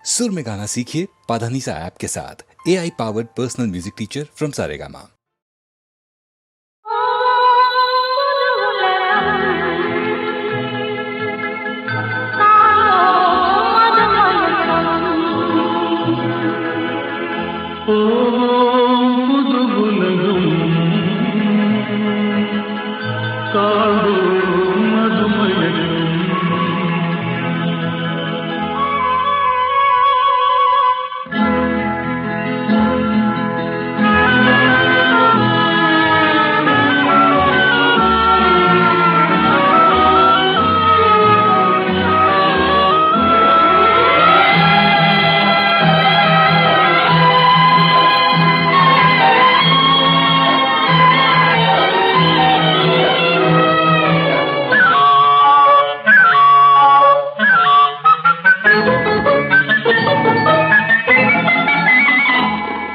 सुर में गाना सीखिए पाधानीसा ऐप के साथ। AI powered personal music teacher from Saregama.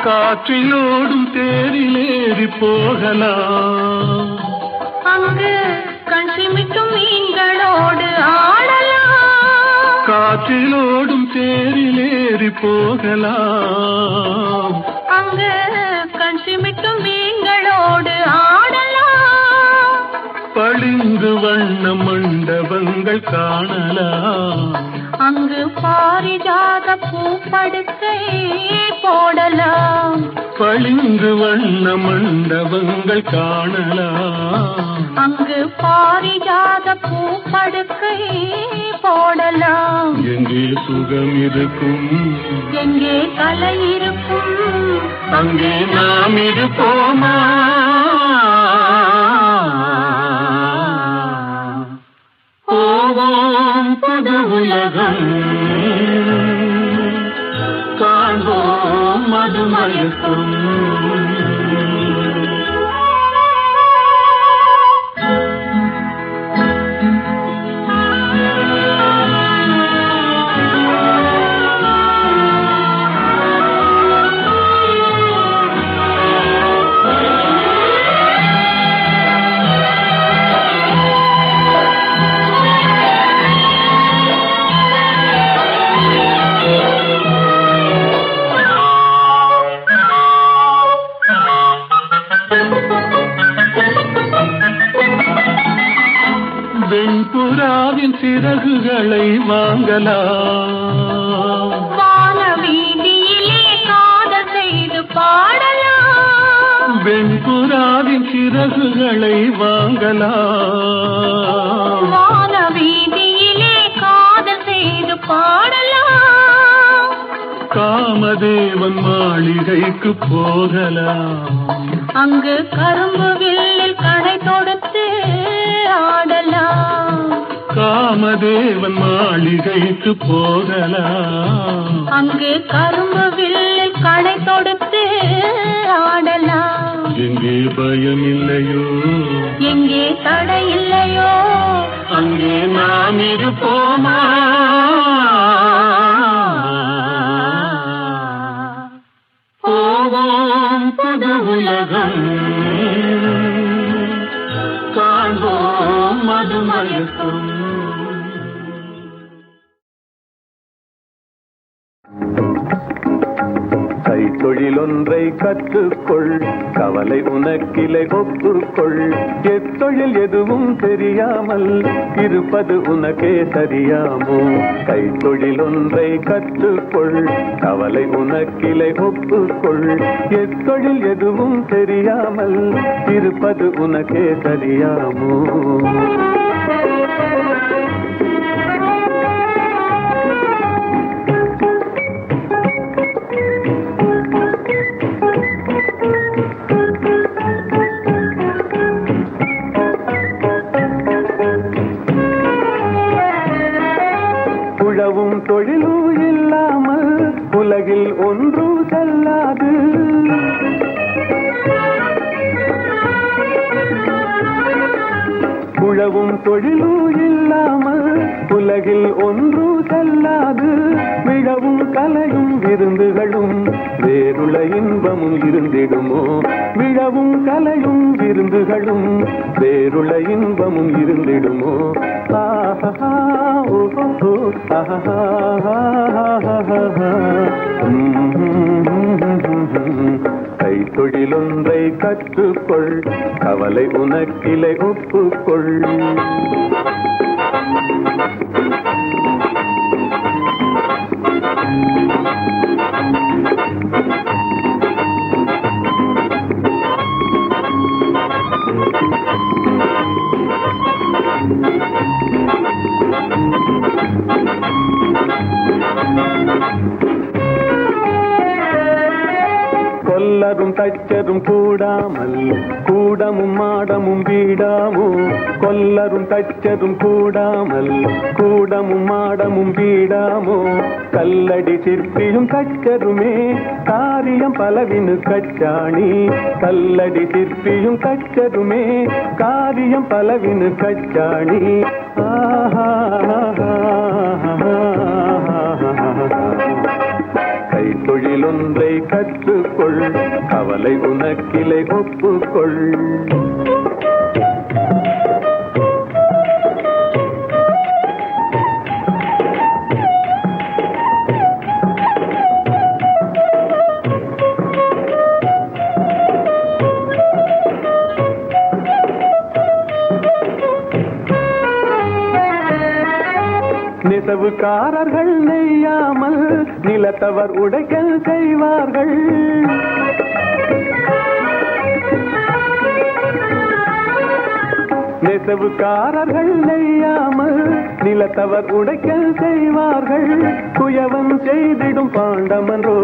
காற்றிலோடும் தேரிலேறி போகலாம், அங்கு கண் சிமிட்டும் மீன்களோடு ஆடலாம். காற்றிலோடும் தேரிலேறி போகலாம், அங்கு கண் சிமிட்டும் மீன்களோடு ஆடலாம். பளிங்கு வண்ண மண்டபங்கள் காணலாம், அங்கு பாரிஜாத பூப்படுக்கை போடலாம். பளிங்கு வண்ண மண்டபங்கள் காணலாம், அங்கு பாரிஜாத பூப்படுக்கை போடலாம். எங்கே சுகம் இருக்கும், எங்கே கலை இருக்கும், அங்கே நாம் இருப்போமா? போவோம் புது உலகம், காண்போம் மதுமயக்கம். வெண்புறாவின் சிறகுகளை வாங்கலாம், வான வீதியிலே காதல் செய்து பாடலாம். வெண்புறாவின் சிறகுகளை வாங்கலாம், வான வீதியிலே காதல் செய்து பாடலாம். காமதேவன் மாளிகைக்கு போகலாம், அங்கு கரும்பு வில்லில் கடை தொடுத்து ஆடலாம். காமதேவன் மாளிகைக்கு போகலாம், அங்கு கரும்பு வில்லில் கடை தொடுத்து ஆடலாம். எங்கே பயம் இல்லையோ, எங்கே தடை இல்லையோ, அங்கே நாம் இருப்போமா? போவோம் புது உலகம், காண்போம் மதுமயக்கம். கைத்தொழிலொன்றை கற்றுக்கொள், கவலை உனக்கிலை ஒப்புக்கொள். எத்தொழில் எதுவும் தெரியாமல் இருப்பது உனக்கே தெரியாமோ? கைத்தொழிலொன்றை கற்றுக்கொள், கவலை உனக்கிலை ஒப்புக்கொள். எத்தொழில் எதுவும் தெரியாமல் இருப்பது உனக்கே தெரியாமோ? உழவும் தொழிலும் இல்லாமல் உலகில் ஒன்றும் செல்லாது. உழவும் தொழிலும் இல்லாமல் உலகில் ஒன்றும் செல்லாது. விழவும் கலையும் விருந்துகளும் வேறுள்ள இன்பமும் இருந்திடுமோ விழவும் கலையும் விருந்துகளும் வேறுள்ள இன்பமும் இருந்திடுமோ ஆஹா ஓஹோ கைத்தொழிலொன்றை கற்றுக்கொள் கவலை உனக்கிலை ஒப்புக்கொள் கொல்லரும் தச்சரும் கூடாமல் கூடமும் மாடமும் வீடாமோ கொல்லரும் தச்சரும் கூடாமல் கூடமும் மாடமும் வீடாமோ கல்லடி சிற்பியும் தச்சருமே காரியம் பலவினு கச்சாணி கல்லடி சிற்பியும் தச்சருமே காரியம் பலவினு கச்சாணி கைத்தொழிலொன்றை கற்றுக்கொள் கவலை உனக்கிலை ஒப்புக்கொள் நெசவுக்காரர்கள் நெய்யாமல் நிலத்தவர் உடைக்கல் செய்வார்கள் நெசவுக்காரர்கள் நெய்யாமல் நிலத்தவர் உடைக்கல் செய்வார்கள் குயவன் செய்திடும் பாண்டமன்றோ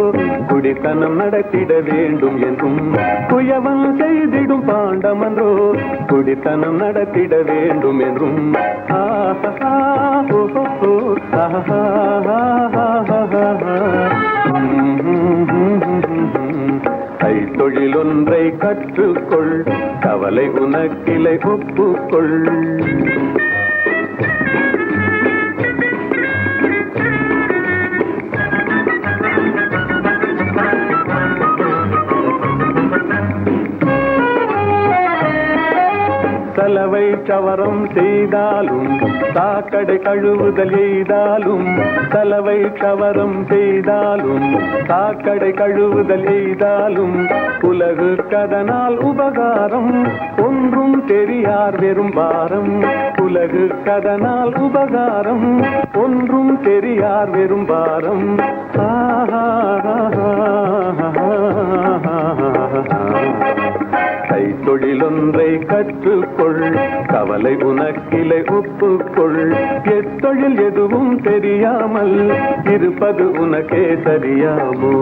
குடித்தனம் நடத்திட வேண்டும் என்றும் குயவன் செய்திடும் பாண்டமன்றோ குடித்தனம் நடத்திட வேண்டும் என்றும் கைத்தொழிலொன்றை கற்றுக்கொள் கவலை உனக்கிலை ஒப்புக்கொள் சலவை சவரம் செய்தாலும் சாக்கடை கழுவுதல் எய்தாலும் சலவை சவரம் செய்தாலும் சாக்கடை கழுவுதல் எய்தாலும் உலகு கதனால் உபகாரம் ஒன்றும் தெரியார் வெறும் பாரம் உலகு கதனால் உபகாரம் ஒன்றும் தெரியார் வெறும் பாரம் கைத்தொழிலொன்றை கற்றுக்கொள் கவலை உனக்கிலை ஒப்புக்கொள் எத்தொழில் எதுவும் தெரியாமல் இருப்பது உனக்கே தெரியாமோ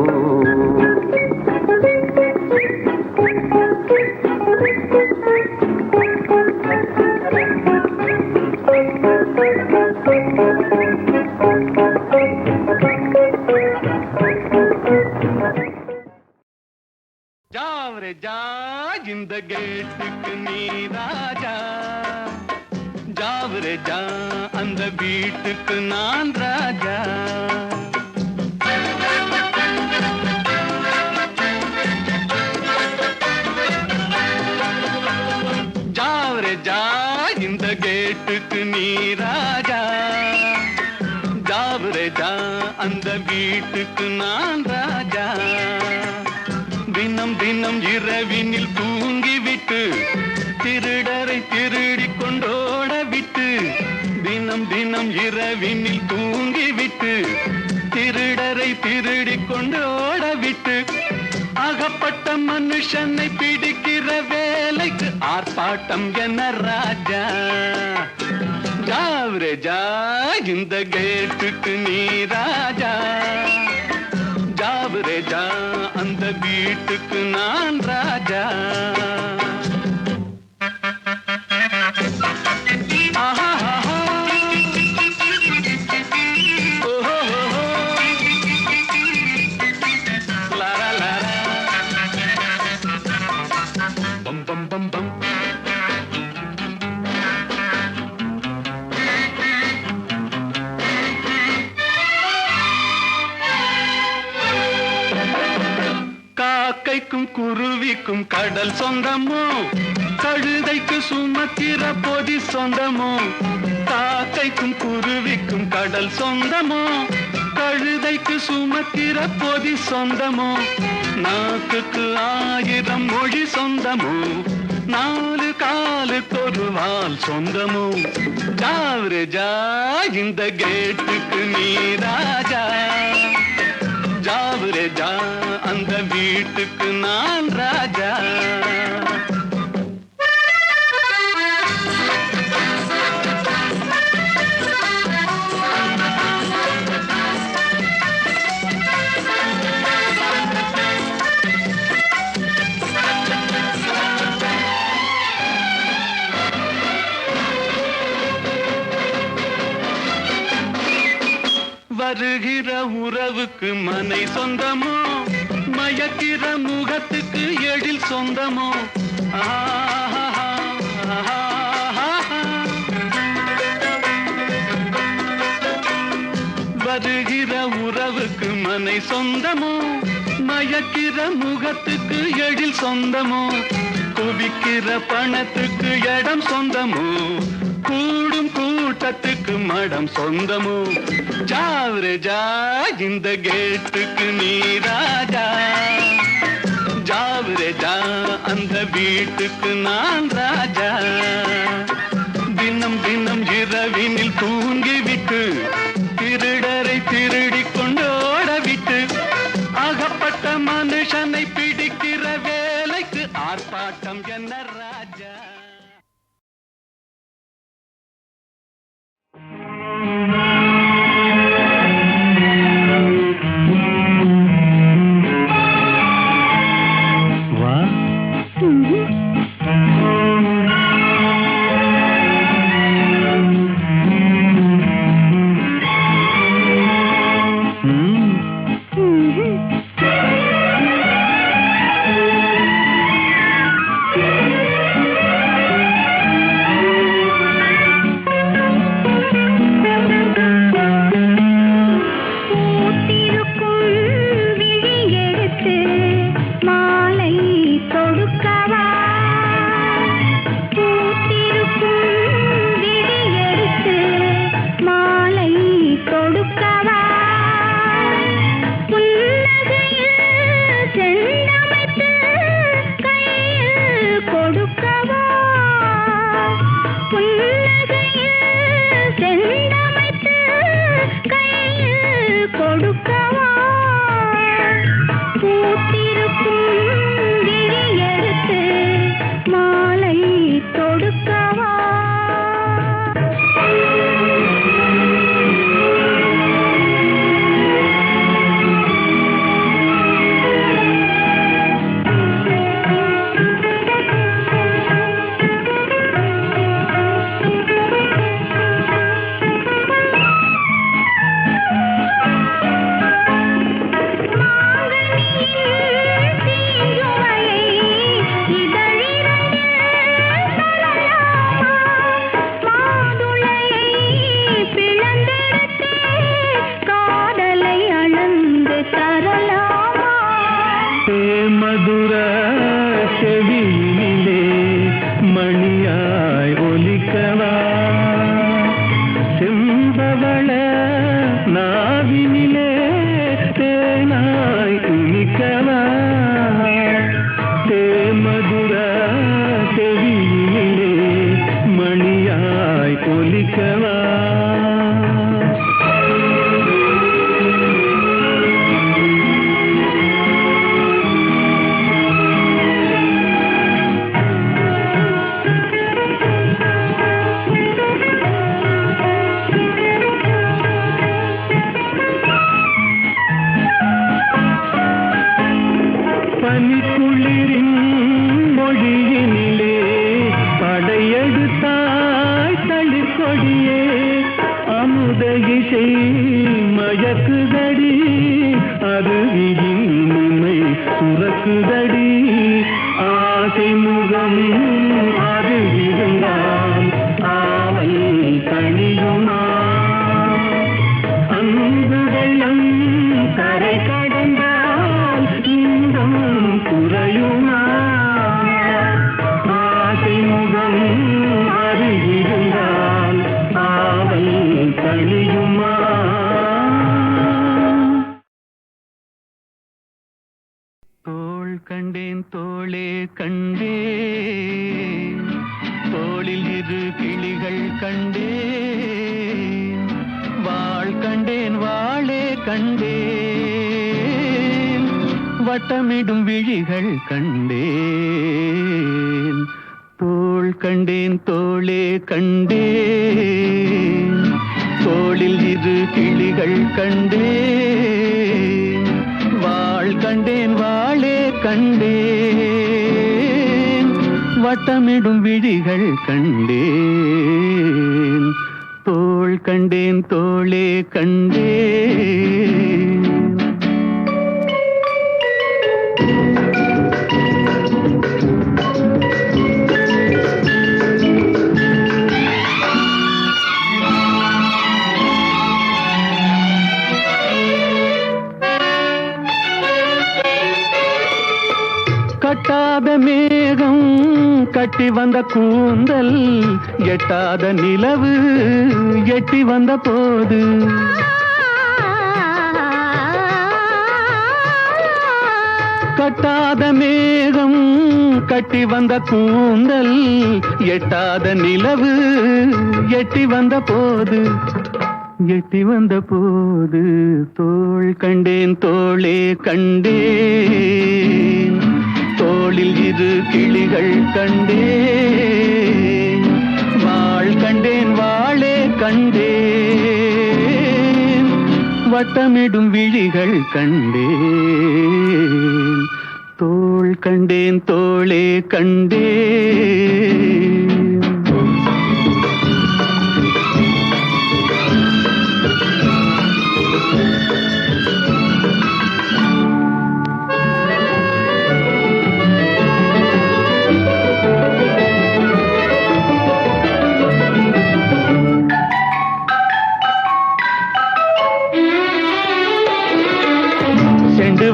जावरे जा இந்த கேட்டுக்கு நீ ராஜா जावरे जा அந்த வீட்டுக்கு நான் ராஜா जावरे जा இந்த கேட்டுக்கு நீ ராஜா जावरे जा அந்த வீட்டுக்கு நான் ராஜா தினம் தினம் இரவினில் தூங்கிவிட்டு திருடரை திருடி கொண்டோட விட்டு தினம் தினம் இரவினில் தூங்கிவிட்டு திருடரை திருடி கொண்டோட விட்டு அகப்பட்ட மனுஷனை பிடிக்கிற வேலைக்கு ஆர்ப்பாட்டம் என்ன ராஜா जावरे जा இந்த கேட்டுக்கு நீ ராஜா जावरे जा அந்த வீட்டுக்கு நான் ராஜா bum bum bum. காக்கைக்கும் குருவிக்கும் கடல் சொந்தமோ கழுதைக்கு சுமக்கிற பொதி சொந்தமோ காக்கைக்கும் குருவிக்கும் கடல் சொந்தமோ கழுதைக்கு சுமக்கிற பொதி சொந்தமோ நாக்குக்கு 1000 மொழி சொந்தமோ 4 காலுக்கு ஒரு வால் சொந்தமோ ஜாவரே ஜா இந்த கேட்டுக்கு நீ ராஜா ஜாவரே ஜா அந்த வீட்டுக்கு நான் ராஜா வருகிற உறவுக்கு மனை சொந்தமோ மயக்கிற முகத்துக்கு எழில் சொந்தமோ வருகிற உறவுக்கு மனை சொந்தமோ மயக்கிற முகத்துக்கு எழில் சொந்தமோ குவிக்கிற பணத்துக்கு இடம் சொந்தமோ கூடும் கூட்டத்துக்கு மடம் சொந்தமோ ஜாவரே ஜா இந்த கேட்டுக்கு நீ ராஜா ஜாவரே ஜா அந்த வீட்டுக்கு நான் ராஜா தினம் தினம் இரவினில் தூங்கிவிட்டு திருடரை திருடிக் கொண்டோட விட்டு அகப்பட்ட மனுஷனை பிடிக்கிற வேலைக்கு ஆர்ப்பாட்டம் என்ன ராஜா அன்பு வெள்ளம் கரை கடந்தால் இன்பம் தோள் கண்டேன் தோளே கண்டேன் தோளில் இரு கிளிகள் கண்டேன் வாள் கண்டேன் வாளே கண்டேன் வட்டமிடும் விழிகள் கண்டேன் தோள் கண்டேன் தோளே கண்டேன் தோளில் இரு கிளிகள் கண்டேன் வாள் கண்டேன் வாளே கண்டேன் வட்டமிடும் விழிகள் கண்டேன் தோள் கண்டேன் தோளே கண்டேன் கட்டாத மேகம் கட்டி வந்த கூந்தல் எட்டாத நிலவு எட்டி வந்த போது கட்டாத மேகம் கட்டி வந்த கூந்தல் எட்டாத நிலவு எட்டி வந்த போது தோள் கண்டேன் தோளே கண்டேன் தோளில் இரு கிளிகள் கண்டேன் வாள் கண்டேன் வாளே கண்டேன் வட்டமிடும் விழிகள் கண்டேன் தோள் கண்டேன் தோளே கண்டேன்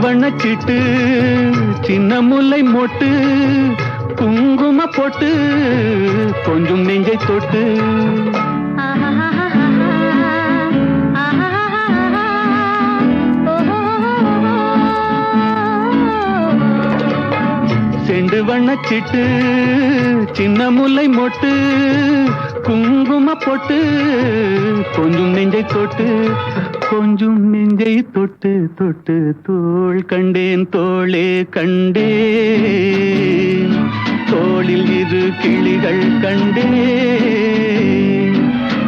வண்ணச்சிட்டு சின்ன முல்லை மொட்டு குங்கும போட்டு கொஞ்சம் நெஞ்சை தொட்டு செண்டு வண்ணச்சிட்டு சின்ன முல்லை மொட்டு குங்கும போட்டு கொஞ்சம் நெஞ்சை தொட்டு தொட்டு தோள் கண்டேன் தோளே கண்டேன் தோளில் இரு கிளிகள் கண்டேன்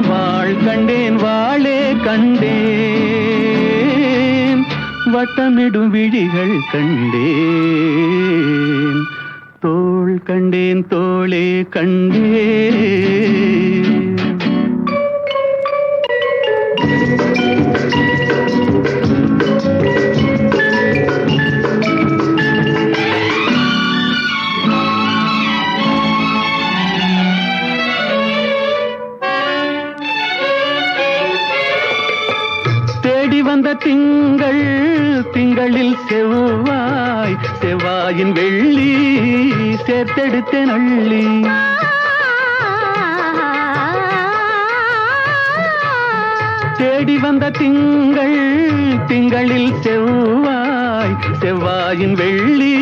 வாள் கண்டேன் வாளே கண்டேன் வட்டமிடும் விழிகள் கண்டேன் தோள் கண்டேன் தோளே கண்டேன் வந்த திங்களில் செவ்வாயின் வெள்ளி சேர்த்தெடுத்தேன் அள்ளி தேடி வந்த திங்களில் செவ்வாயின் வெள்ளி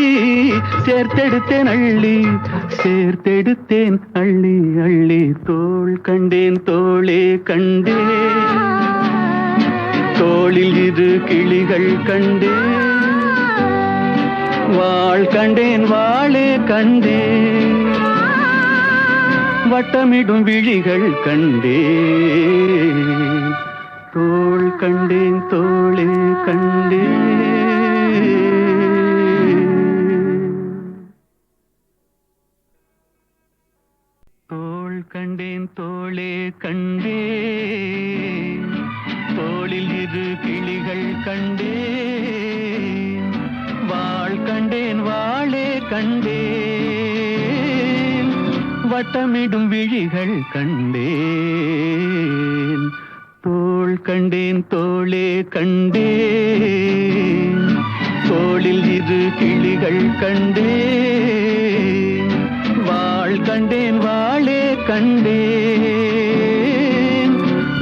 சேர்த்தெடுத்தேன் அள்ளி தோள் கண்டேன் தோளே கண்டேன் தோளில் இரு கிளிகள் கண்டேன் வாள் கண்டேன் வாளே கண்டேன் வட்டமிடும் விழிகள் கண்டேன் தோள் கண்டேன் தோளே கண்டேன் தோள் கண்டேன் தோளே கண்டேன் தோளில் இரு கிளிகள் கண்டேன் வாள் கண்டேன் வாளே கண்டேன் வட்டமிடும் விழிகள் கண்டேன் தோள் கண்டேன் தோளே கண்டேன் தோளில் இரு கிளிகள் கண்டேன் வாள் கண்டேன் வாளே கண்டேன்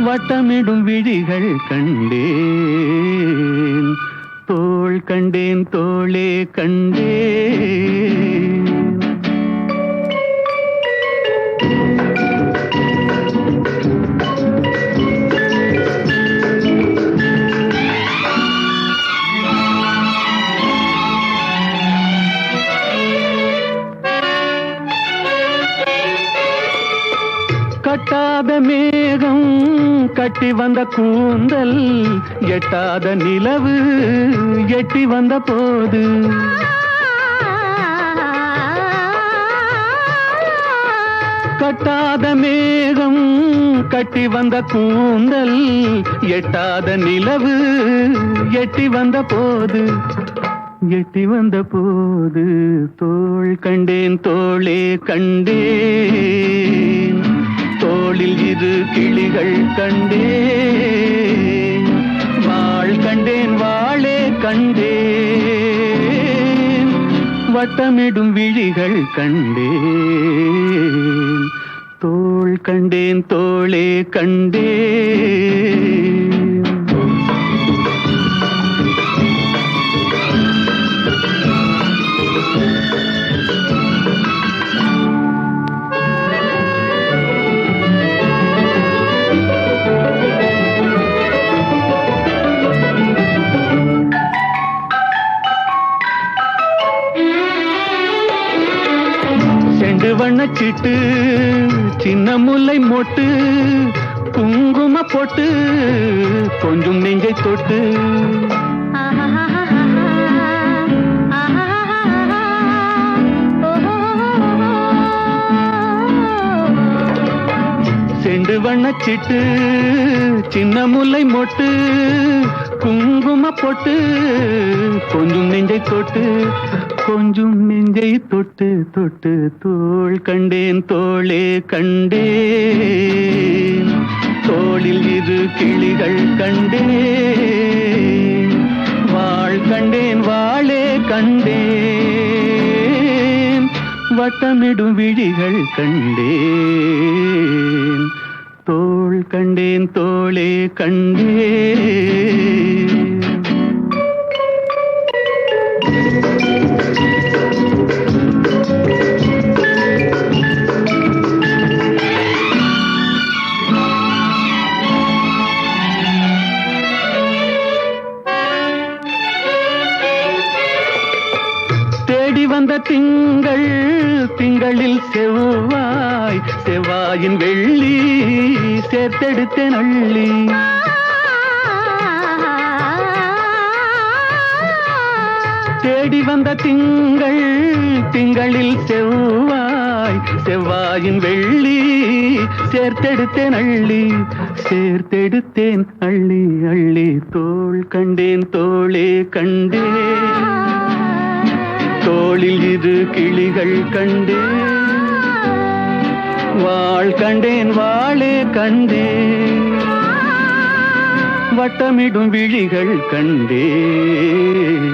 வட்டமிடும் விழிகள் கண்டேன் தோள் தோள் கண்டேன் தோளே கண்டேன். கட்டாத மேகம் கட்டி வந்த கூந்தல் எட்டாத நிலவு எட்டி வந்த போது கட்டாத மேகம் கட்டி வந்த கூந்தல் எட்டாத நிலவு எட்டி வந்த போது தோள் கண்டேன் தோளே கண்டேன். தோளில் இரு கிளிகள் கண்டேன். வாள் கண்டேன் வாளே கண்டேன். வட்டமிடும் விழிகள் கண்டேன். தோள் கண்டேன் தோளே கண்டேன். வண்ணச்சிட்டு சின்ன முல்லை மொட்டு குங்கும போட்டு கொஞ்சம் நெஞ்சை தொட்டு செண்டு வண்ணச்சிட்டு சின்ன முல்லை மொட்டு குங்கும போட்டு கொஞ்சம் நெஞ்சை தொட்டு தொட்டு தோள் கண்டேன் தோளே கண்டேன். தோளில் இரு கிளிகள் கண்டேன். வாள் கண்டேன் வாளே கண்டேன். வட்டமிடும் விழிகள் கண்டேன். தோள் கண்டேன் தோளே கண்டேன். வந்த திங்களில் செவ்வாயின் வெள்ளி சேர்த்தெடுத்தேன் அள்ளி. தேடி வந்த திங்களில் செவ்வாயின் வெள்ளி சேர்த்தெடுத்தேன் அள்ளி. தோள் கண்டேன் தோளே கண்டேன். தோளில் இரு கிளிகள் கண்டேன். வாள் கண்டேன் வாளே கண்டேன். வட்டமிடும் விழிகள் கண்டேன்.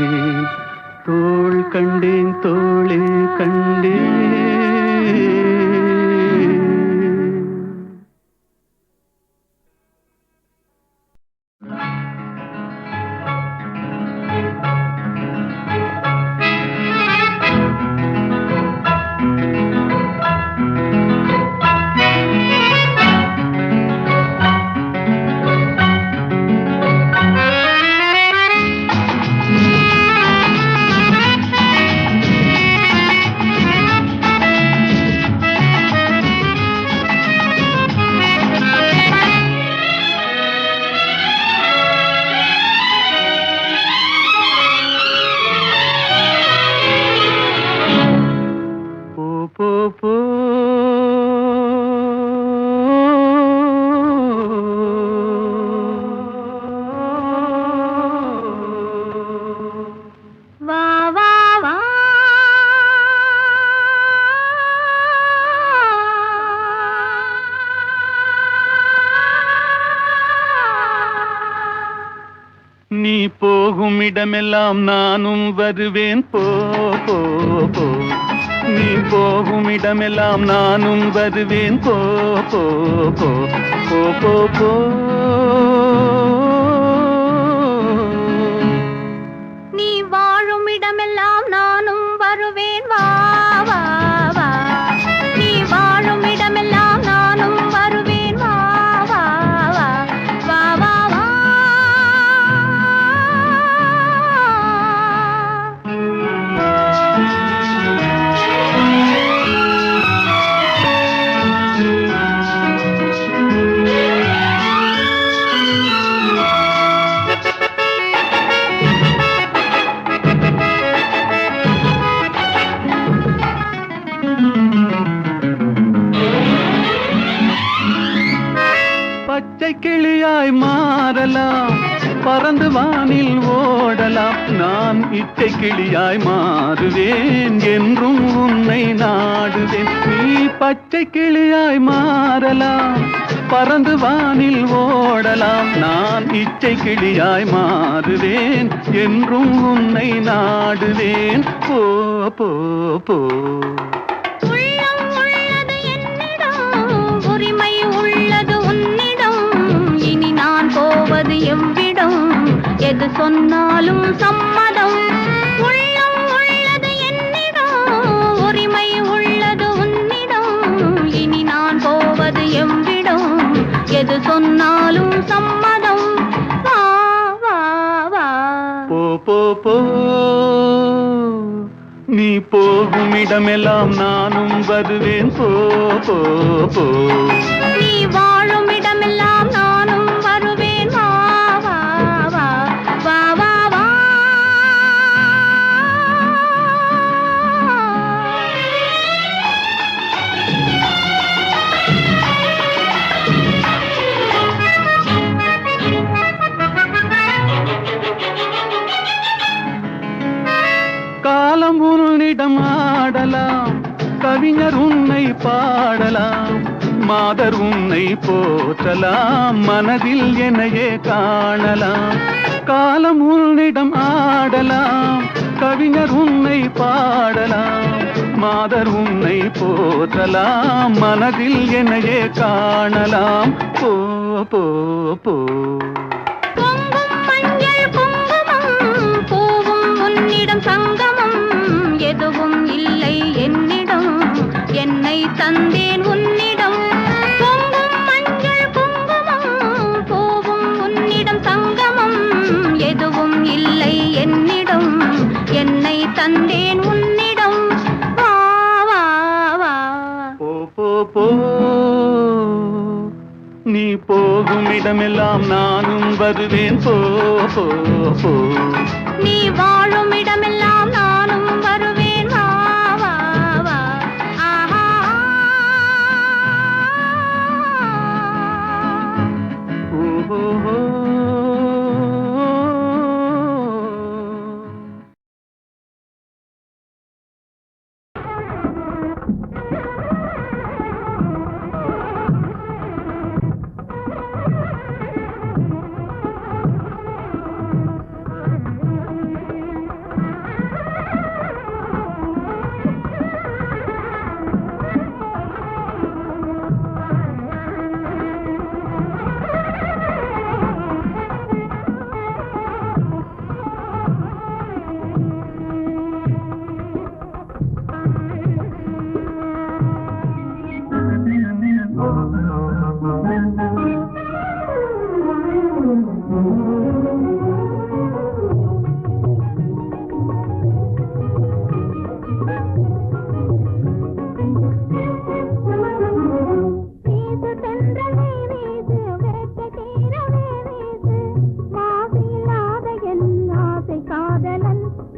தோள் கண்டேன் தோளே கண்டேன். நீ போகும் இடமெல்லாம் நானும் வருவேன் போ போ போ. நீ போகும் இடமெல்லாம் நானும் வருவேன் போ போ போ போ போ போ. நீ பறந்து வானில் ஓடலாம், நான் இச்சை கிளியாய் மாறுவேன், என்றும் உன்னை நாடுவேன். நீ பச்சை கிளியாய் மாறலாம், பறந்து வானில் ஓடலாம், நான் இச்சை கிளியாய் மாறுவேன், என்றும் உன்னை நாடுவேன். போ போ போ. உள்ளம் உள்ளது என்னிடம், உரிமை உள்ளது உன்னிடம், இனி நான் போவது எவ்விடம், எது சொன்னாலும் சம்மதம். உள்ளம் உள்ளது என்னிடம், உரிமை உள்ளது உன்னிடம், இனி நான் போவது எவ்விடம், எது சொன்னாலும் சம்மதம். வா வா வா. போ போ போ. நீ போகும் இடமெல்லாம் நானும் வருவேன். போ போ போ. நீ வாழும் இடமெல்லாம் நானும் வருவேன். வா வா வா வா வா வா. காலம் உன்னிடம் ஆடலாம், கவிஞர் உன்னை பாடலாம், மாதர் உன்னை போற்றலாம், மனதில் என்னையே காணலாம். காலம் உன்னிடம் ஆடலாம், கவிஞர் உன்னை பாடலாம், மாதர் உன்னை போற்றலாம், மனதில் என்னையே காணலாம். போ போ போ. பொங்கும் மஞ்சள் குங்குமம், பூவும் உன்னிடம் சங்கமம், எதுவும் இல்லை என்னிடம், என்னை தந்தேன் உன்னிடம். பொங்கும் மஞ்சள் குங்குமம், பூவும் உன்னிடம் சங்கமம், எதுவும் இல்லை என்னிடம், என்னை தந்தேன் உன்னிடம். வா வா வா. போ போ போ. நீ போகும் இடமெல்லாம் நானும் வருவேன். போ போ போ. நீ வாழும் இடமெல்லாம் நானும் வருவேன். வா வா வா. ஆஹா. ஓஹோ.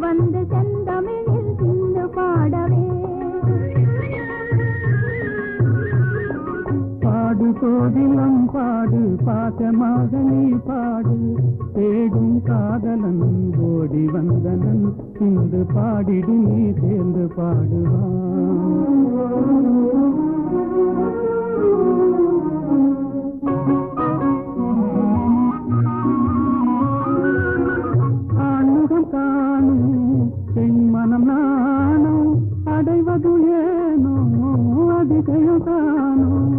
வந்து செந்தமிழில் சிந்து பாடவே. பாடு கோதிலம் பாடு, பாசமாக நீ பாடு, தேடும் காதலன் ஓடி வந்தனன், சிந்து பாடிடு நீ சேர்ந்து பாடுவான். ஆண்முகம் காணும் பெண் மனம் நானும், அடைவது ஏனோ அதிசயம் காணும்.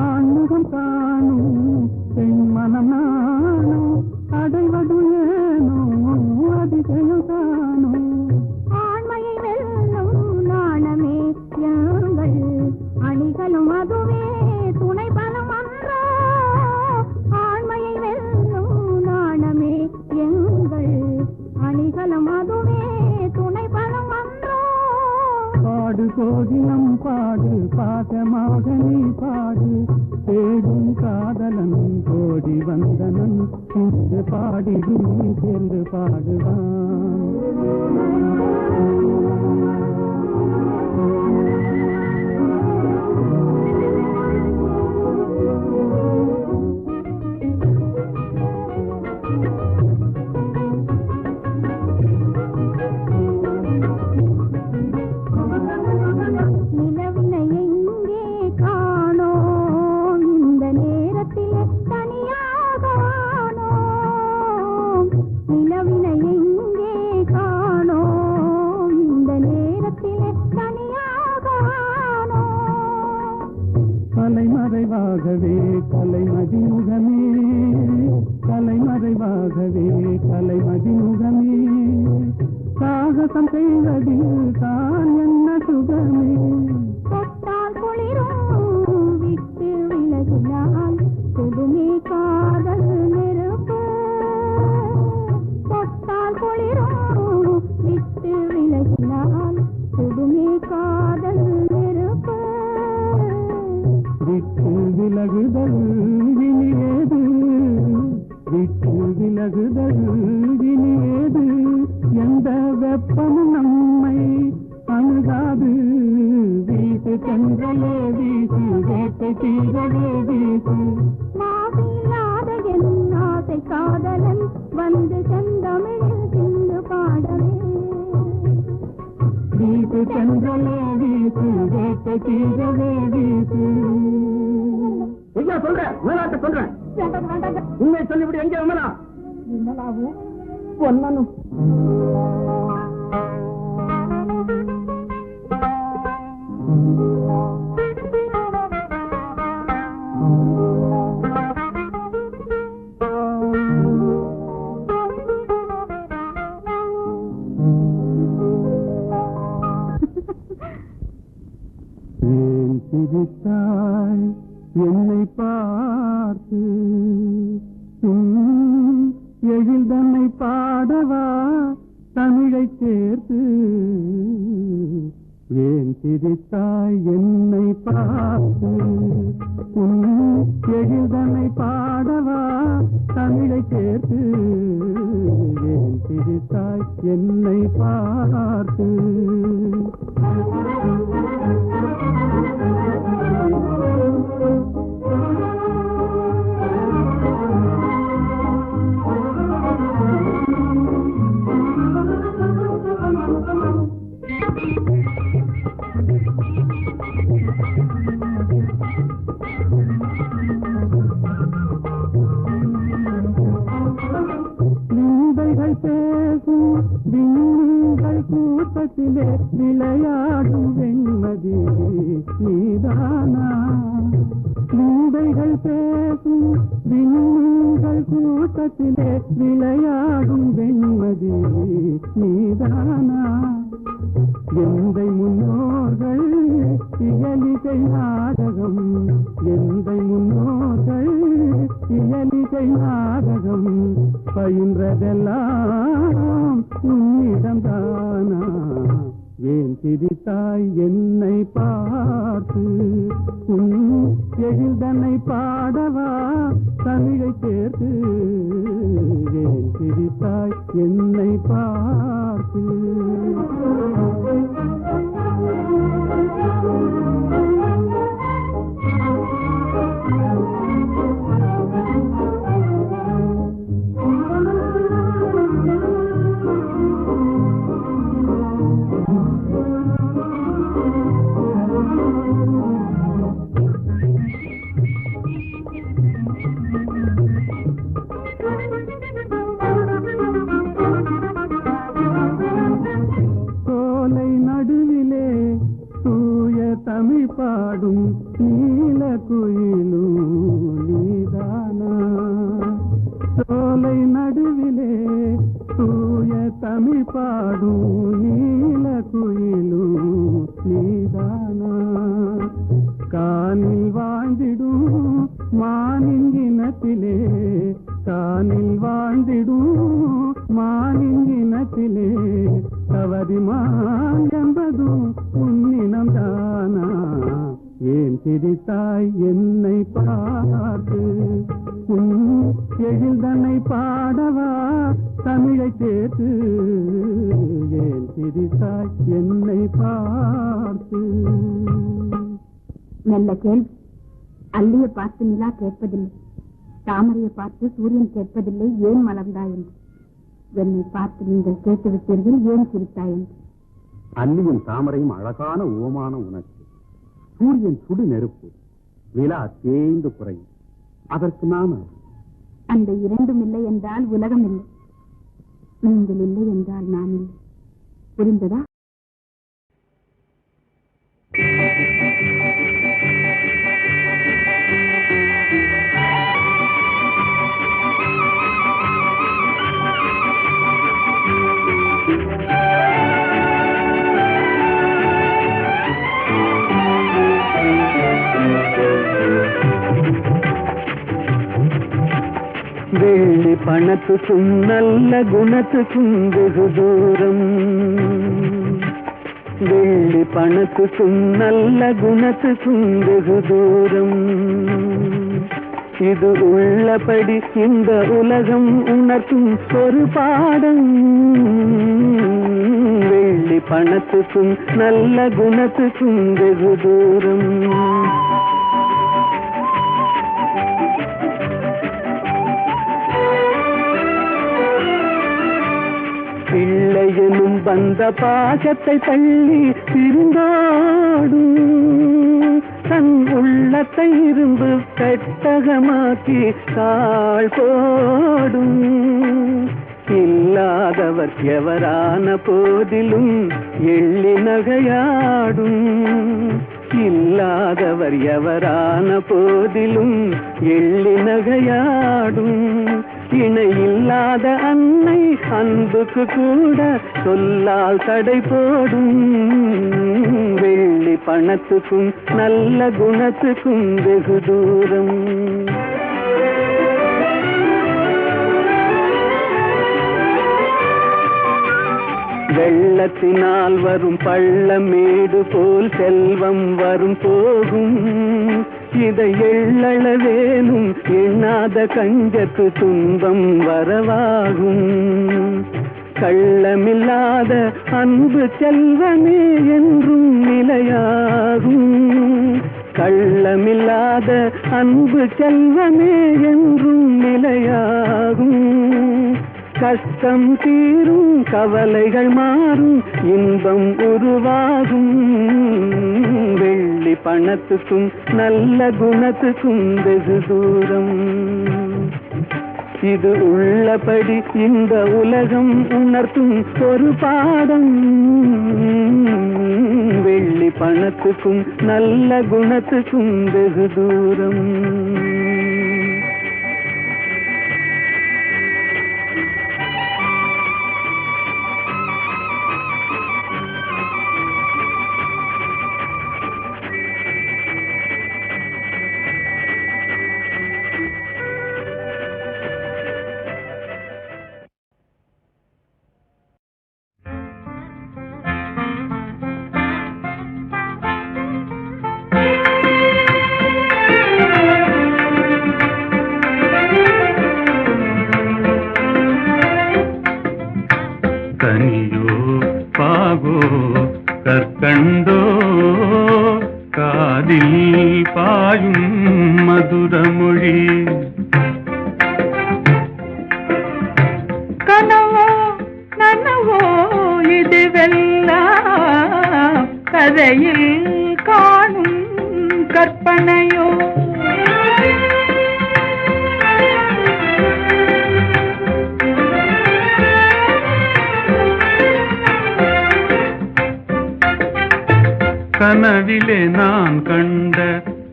ஆண்முகம் காணும் பெண் மனம் நானும், அடைவது ஏனோ அதிசயம் காணும். ஆண்மையை வெல்லும் நாணமே யாங்கள், அணிகளும் அதுவே துணை பலம் அன்றோ. ஆண்மையை வெல்லும் நாணமே எங்கள், அணிகளும் அதுவே துணை பலம் அன்றோ. பாடு கோதிலம் பாடு, பாசமாக நீ பாடு, தேடும் காதலன் ஓடி வந்தனன், சிந்து பாடிடு நீ சேர்ந்து பாடுவான். சாகசம் செய்வதில் தான் என்ன சுகமே. தொட்டால் குளிரும் விட்டு விலகினால் கொடுமே காதல் நெருப்பு. தொட்டால் குளிரும் விட்டு விலகினால் கொடுமே காதல் நெருப்பு. விட்டு விலகுதல் இனியேது, விட்டு விலகுதல் இனியேது. எந்த வெப்பமும் நம்மை அணுகாது. வீட்டு சென்றலே வீசு, வேட்டை தீரவே வீசு. மாசில்லாத என் ஆசை காதலன் வந்து செந்தமிழில் சிந்து பாடவே. வீட்டு சென்றலே வீசு, வேட்டை தீரவே வீசு. சொல்றேன் விமலாட்ட சொல்றேன். உண்மை சொல்லிவிடு. எங்கே விமலா? விமலாவும் பொன்னனும் ஏன் சிரித்தாய் என்னை பார்த்து? எழில் தன்னை பாடவா தமிழை சேர்த்து? ஏன் சிரித்தாய் என்னை பார்த்து? எழில் தன்னை பாடவா தமிழை சேர்த்து? ஏன் சிரித்தாய் என்னை பார்த்து? விந்தைகள் பேசும் விண்மீன்கள் கூட்டத்திலே விளையாடும் வெண்மதி நீதானா? விந்தைகள் பேசும் விண்மீன்கள் கூட்டத்திலே விளையாடும் வெண்மதி நீதானா? எந்தை முன்னோர்கள் இயலிசை நாடகம், எந்தை முன்னோர்கள் இயலிசை நாடகம் பயின்றதெல்லாம் உன்னிடம்தானா? ஏன் சிரித்தாய் என்னை பார்த்து? எழில் தன்னை பாடவா தமிழை சேர்த்து? ஏன் சிரித்தாய் என்னை பார்த்து? சோலை நடுவிலே தூய தமிழ் பாடும் நீல குயிலும் நீதானா? சோலை நடுவிலே தூய தமிழ் பாடும் நீல குயிலும் நீதானா? காணில் வாழ்ந்திடும் மானின் இனத்திலே, காணில் வாழ்ந்திடும் மானின் இனத்திலே தவறிமான் என்பதும் உன்னினம் தானா? ஏன் சிரித்தாய் என்னை பார்த்து? எழில் தன்னை பாடவா தமிழை சேர்த்து? ஏன் சிரித்தாய் என்னை பார்த்து? நல்ல கேள்வி. அல்லிய பார்த்து நிலா கேட்பதில்லை, தாமரையை பார்த்து சூரியன் கேட்பதில்லை ஏன் மலர்ந்தாய் என்று. என்னை பார்த்து நீங்கள் கேட்டுவிட்டீர்கள் ஏன் சிரித்தாய் என்று. அல்லியும் தாமரையும் அழகான உவமான உனக்கு. சூரியன் சுடு நெருப்பு, நிலா தேய்ந்து குறையும். அதற்கு நான் அந்த இரண்டும் இல்லை என்றால் உலகம் இல்லை. நீங்கள் இல்லை என்றால் நான் இல்லை. புரிந்ததா? பணத்துக்கும் நல்ல குணத்துக்கும் வெகு தூரம். வெள்ளி பணத்துக்கும் நல்ல குணத்துக்கும் வெகு தூரம். இது உள்ளபடி இந்த உலகம் உணர்த்தும் ஒரு பாடம். வெள்ளி பணத்துக்கும் நல்ல குணத்துக்கும் வெகு தூரம். பிள்ளையனும் வந்த பாசத்தை தள்ளி பிரிந்தாடும். தன் உள்ளத்தை இரும்பு பெட்டகமாக்கி தாழ் போடும். இல்லாதவர் எவரான போதிலும் எள்ளி நகையாடும். இல்லாதவர் எவரான போதிலும் எள்ளி நகையாடும். இணையில்லாத அன்னை அன்புக்கு கூட சொல்லால் தடை போடும். வெள்ளி பணத்துக்கும் நல்ல குணத்துக்கும் வெகு தூரம். வெள்ளத்தினால் வரும் பள்ளமேடு போல் செல்வம் வரும் போகும். இதை எள்ளளவேனும் எண்ணாத கஞ்சத்து துன்பம் வரவாகும். கள்ளமில்லாத அன்பு செல்வமே என்றும் நிலையாகும். கள்ளமில்லாத அன்பு செல்வமே என்றும் நிலையாகும். கஷ்டம் தீரும் கவலைகள் மாறும் இன்பம் உருவாகும். வெள்ளி பணத்துக்கும் நல்ல குணத்துக்கும் வெகு தூரம். இது உள்ளபடி இந்த உலகம் உணர்த்தும் ஒரு பாடம். வெள்ளி பணத்துக்கும் நல்ல குணத்துக்கும் வெகு தூரம். கனியோ பாகோ கற்கண்டோ காதில் பாயும் மதுரமொழி. கனவோ நனவோ இதுவெல்லாம் கதையில் காணும் கற்பனையோ. கனவிலே நான் கண்ட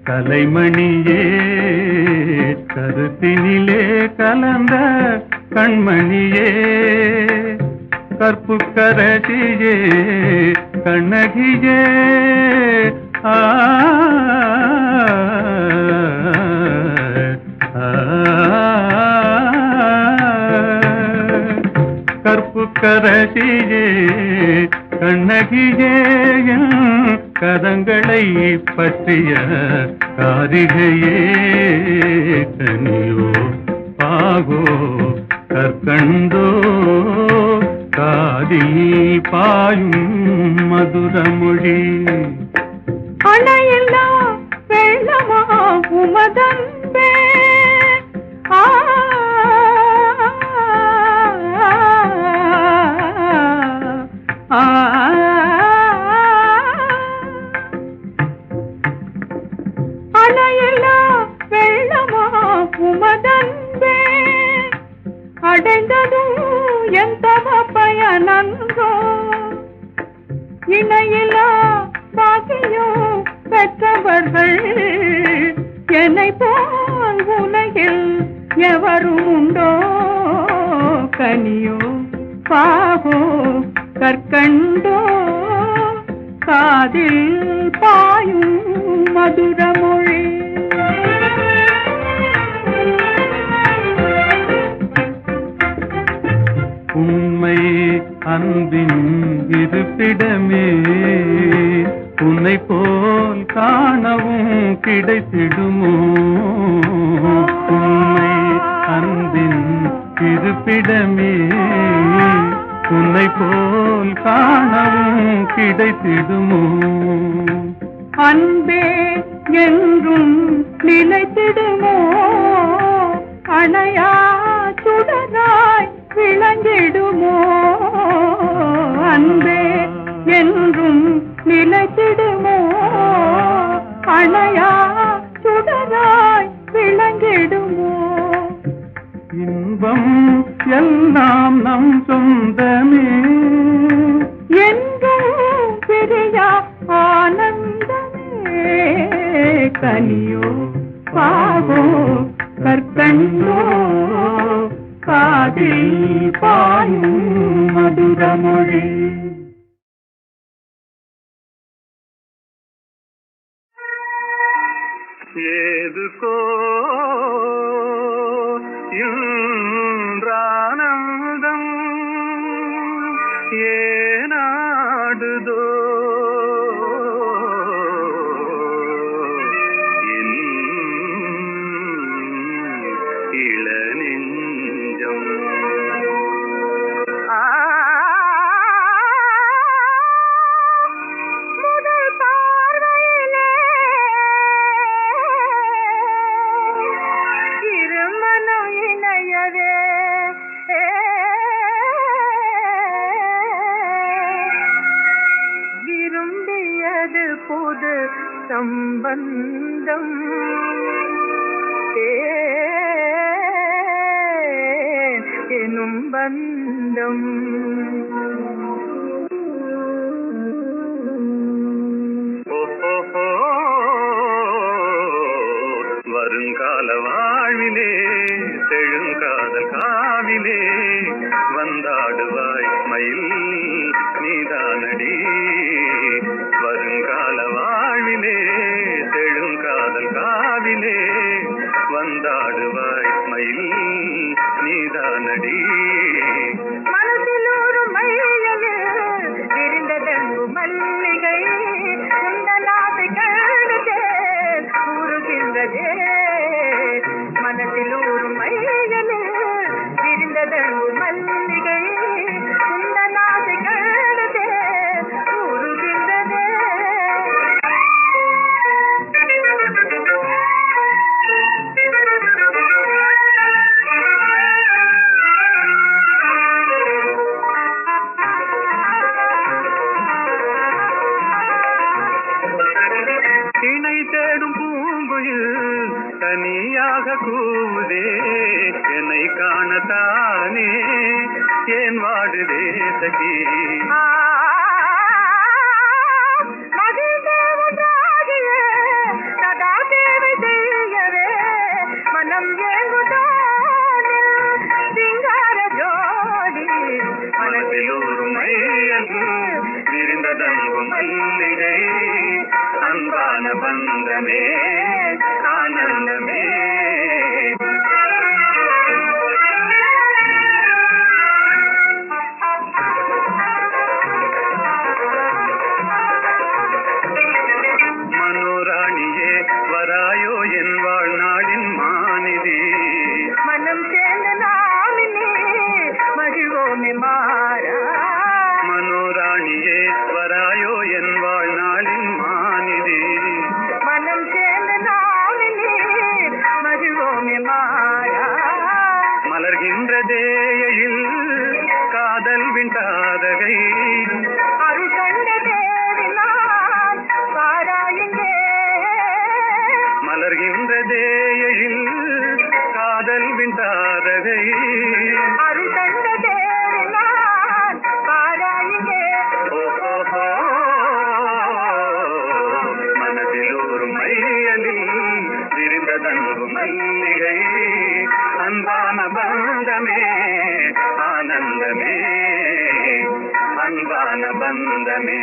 கலைமணியே கருத்தினிலே கலந்த கண்மணியே கற்புக்கரசியே கண்ணகியே ஆ கற்புக்கரசியே கண்ணகியே கரங்களை பற்றிய காரிகையே. கனியோ பாகோ கற்கண்டோ காதில் பாயும் மதுரமொழி. அணையில்லா வெள்ளமா உமதன்பே அணையில்லா வெள்ளமா உமதன்பே அடைந்ததும் எந்த பயனன்றோ. இணையில்லா பாக்கியம் பெற்றவர்கள் என்னை போல் உலகில் எவரும் உண்டோ. கனியோ பாகோ கற்கண்டோ காதில் பாயும் மதுரமொழி. உண்மை அன்பின் இருப்பிடமே உன்னை போல் காணவும் கிடைத்திடுமோ உண்மை அன்பின் இருப்பிடமே உன்னை போல் காணவும் கிடைத்திடுமோ அன்பே என்றும் நிலைத்திடுமோ அணையா சுடராய் விளங்கிடுமோ அன்பே என்றும் நிலைத்திடுமோ அணையா சுடராய் விளங்கிடுமோ இன்பம் எல்லாம் நம் சொந்தமே என்றும் பிரியா ஆனந்தமே கனியோ பாவோ கற்கண்டோ காதில் பாயும் மதுரமொழி ஏதுக்கோ இன்றானந்தம் ஏனாடுதோ என் இளநெஞ்சம் முதல் பார்வையிலே இருமனம் இணையவே விரும்பியது புது சம்பந்தம் எனும் பந்தம் ஓஹோ வருங்கால வாழ்விலே செழுங்காதல் காவிலே வந்தாடுவாய் மயில் நீதானடி வருங்கால வாழ்விலே செழுங்காதல் காவிலே வந்தாடுவாய் மயில் நீதானடி மனதில் ஒரு மையவே விரிந்ததெங்கு மல்லிகை குண்டலாசை கழுதே கூறுகின்றதே மனதில் ஒரு மையவே விரிந்ததெங்கு மல்லிகை குண்டலாசை கழுதே கூறுகின்றதே இணை தேடும் பூங்குயில் தனியாக கூவுதே என்னை காணத்தானே ஏன் வாடுதே சகி மகிழ்ந்தேவனாகியே சதா தேவை செய்யவே மனம் ஏங்குதானே சிங்கார ஜோடி மனதிலூரும் மையன்று விரிந்ததங்கும் மல்லிகை அன்பான பந்தமே ஆனந்தமே மனோராணியே வராயோ என் வாழ்நாளின் மாநிதி மனம் சேர்ந்த நாமினே மகிழ்வோமே மாறா மனோராணியே வராயோ என் வாழ்நாளின் மாநிதி மனம் சேர்ந்த நாமினே மகிழ்வோமே மாறா மலர்கின்றதேயில் காதல் விண்டாதகை அருள் கண்ட தேவினான் பாராயுங்கே மலர்கின்றதேயில் காதல் விண்டாதகை அருள் கண்ட தேவினான் பாராயுங்கே ஓஹோ மனதில் ஒரு மையலில் விரிந்ததங்கு மல்லிகை அன்பான பந்தமே ஆனந்தமே அன்பான பந்தமே